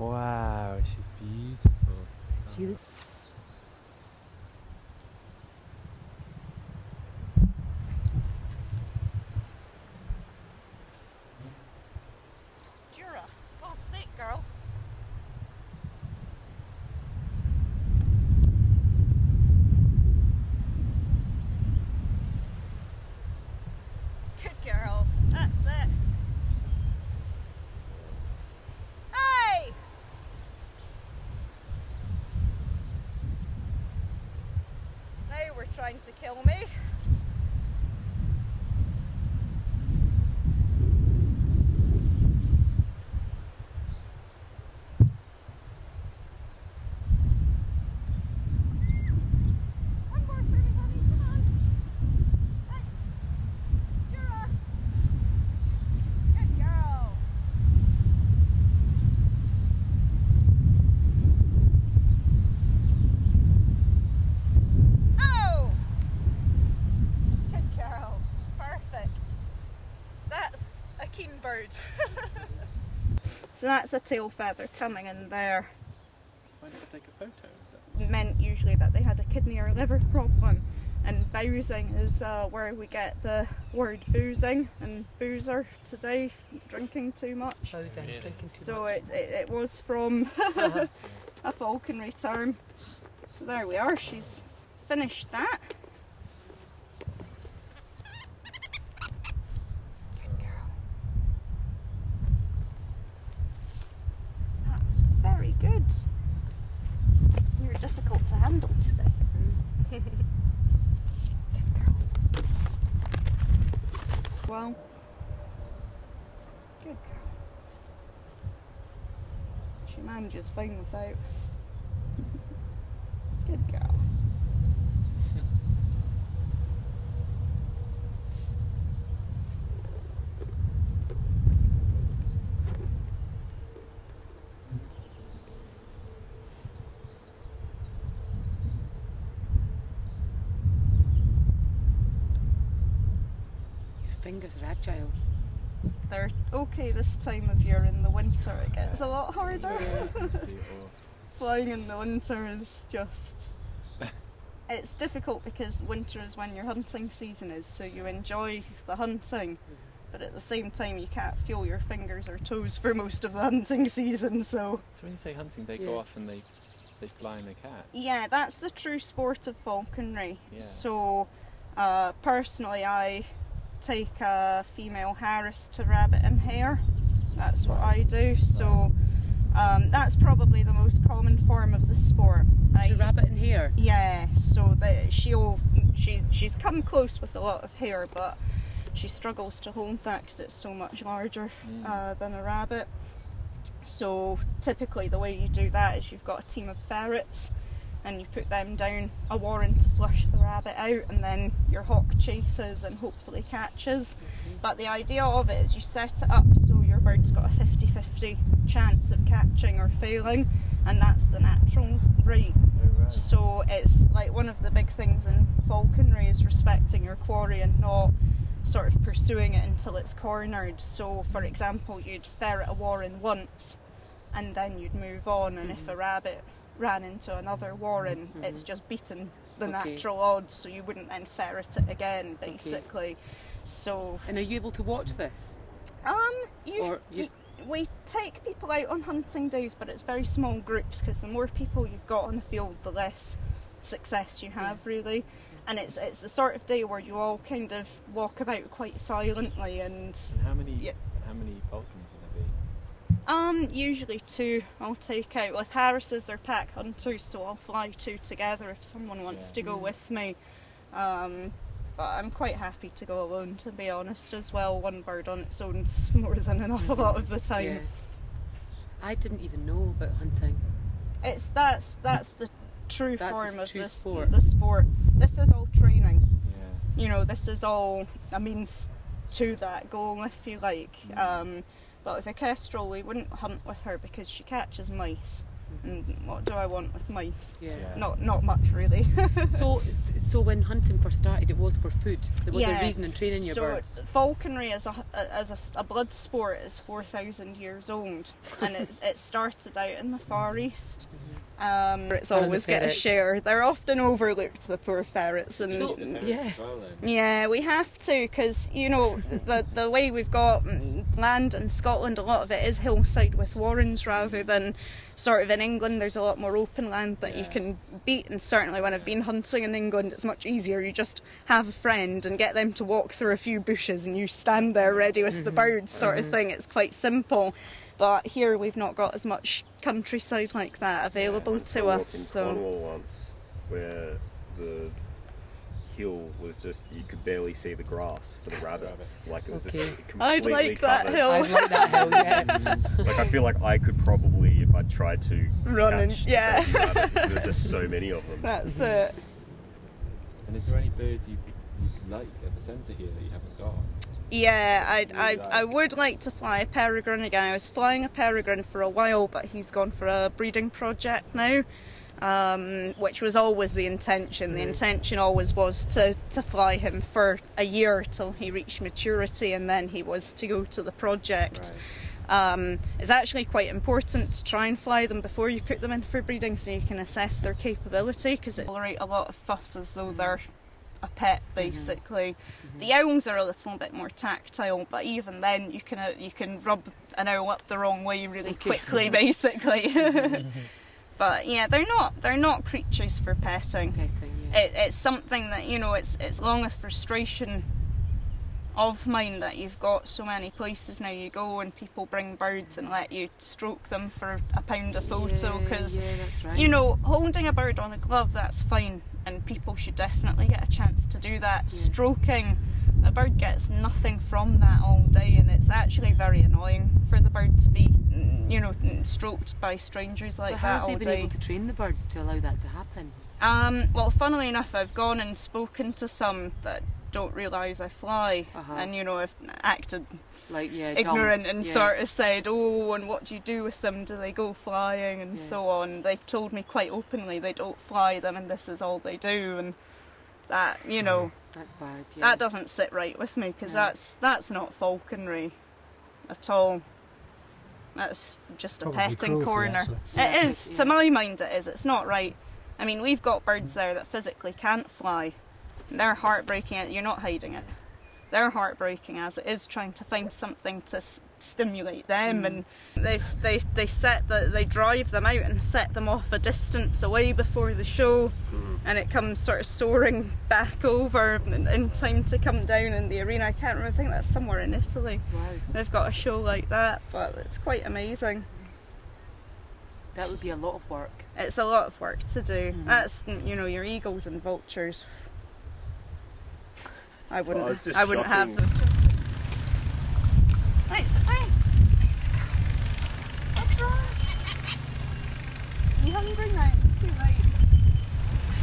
Wow, she's beautiful. She Jura, God's sake, girl. Good girl, that's it. Hey! Now we're trying to kill me. One more for me, honey, come on. Hey, Jura. Good girl. Oh! Good girl. Perfect. That's a keen bird. So that's a tail feather coming in there. Why not take a photo? Is Meant usually that they had a kidney or liver problem, and boozing is where we get the word boozing and boozer today, drinking too much. Boozing, Really? drinking too So much. it was from a falconry term. So there we are, she's finished that. Good girl. That was very good. You're difficult to handle today. Good girl. Well, good girl. She manages fine without. Good girl. Your fingers are agile. They're okay this time of year. In the winter it gets a lot harder. It's beautiful. Flying in the winter is just... It's difficult because winter is when your hunting season is, so you enjoy the hunting, but at the same time you can't feel your fingers or toes for most of the hunting season, so... So when you say hunting, they go off and they fly and they catch? Yeah, that's the true sport of falconry. Yeah. So personally I take a female Harris to rabbit and hare. That's what I do. So that's probably the most common form of the sport. To rabbit and hare? Yeah, so that she's come close with a lot of hare, but she struggles to hold that because it's so much larger than a rabbit. So typically the way you do that is you've got a team of ferrets and you put them down a warren to flush the rabbit out, and then your hawk chases and hopefully catches. But the idea of it is you set it up so your bird's got a 50-50 chance of catching or failing, and that's the natural rate. Oh, right. So it's like one of the big things in falconry is respecting your quarry and not sort of pursuing it until it's cornered. So for example, you'd ferret a warren once and then you'd move on, and if a rabbit ran into another warren, it's just beaten the natural odds, so you wouldn't then ferret it again, basically. So And are you able to watch this? we take people out on hunting days, but it's very small groups because the more people you've got on the field, the less success you have, really. And it's the sort of day where you all kind of walk about quite silently. And how many falcons would there be? Usually two I'll take out. With Harrises they're pack hunters, so I'll fly two together if someone wants to go with me. But I'm quite happy to go alone, to be honest, as well. One bird on its own's more than enough a lot of the time. Yeah. I didn't even know about hunting. That's the true form of true the sport. sport. This is all training. Yeah. You know, this is all a means to that goal, if you like. But with a kestrel, we wouldn't hunt with her because she catches mice. And what do I want with mice? Yeah. Not much really. So when hunting first started, it was for food. There was a reason in training your so birds. falconry as a blood sport is 4,000 years old, and it started out in the Far East. It's always get a share. They're often overlooked, the poor ferrets, and So, yeah. As well, then. yeah, we have to, because you know the way we've got land in Scotland, a lot of it is hillside with warrens rather than sort of in England. There's a lot more open land that you can beat, and certainly when I've been hunting in England, it's much easier. You just have a friend and get them to walk through a few bushes, and you stand there ready with the birds, sort of thing. It's quite simple. But here we've not got as much countryside like that available to us. So Cornwall once, where the hill was just, you could barely see the grass for the rabbits. Like it was just completely I'd like that covered. hill. I'd like that hill, yeah. Like I feel like I could probably, if I tried to, Run and- catch yeah. the rabbits. There's just so many of them. that's it. And is there any birds you'd like at the centre here that you haven't got? Yeah, I would like to fly a peregrine again. I was flying a peregrine for a while, but he's gone for a breeding project now, which was always the intention. The intention always was to fly him for a year till he reached maturity, and then he was to go to the project. Right. It's actually quite important to try and fly them before you put them in for breeding, so you can assess their capability, because it tolerate a lot of fuss as though they're a pet, basically. The owls are a little bit more tactile, but even then you can rub an owl up the wrong way really quickly, basically. But yeah, they're not creatures for petting. It's something that, you know, it's long a frustration of mine that you've got so many places now you go and people bring birds and let you stroke them for £1 a photo, because that's right. you know, holding a bird on a glove, that's fine, and people should definitely get a chance to do that. Stroking, a bird gets nothing from that all day, and it's actually very annoying for the bird to be, you know, stroked by strangers like that all day. How have they been able to train the birds to allow that to happen? Well, funnily enough, I've gone and spoken to some that don't realise I fly, and you know, I've acted like ignorant and sort of said, oh, and what do you do with them? Do they go flying and so on? They've told me quite openly they don't fly them and this is all they do, and that, you know, that's bad. That doesn't sit right with me, because that's not falconry at all. That's just Probably a petting cruelty, corner. actually. It is, to my mind it is. It's not right. I mean, we've got birds there that physically can't fly. They're heartbreaking. You're not hiding it. They're heartbreaking as it is, trying to find something to stimulate them, and they drive them out and set them off a distance away before the show, and it comes sort of soaring back over in time to come down in the arena. I can't remember, I think that's somewhere in Italy. Wow. They've got a show like that, but it's quite amazing. That would be a lot of work. It's a lot of work to do. That's, you know, your eagles and vultures. I wouldn't have them. Right, sit down. What's wrong? You hungry now? Too late.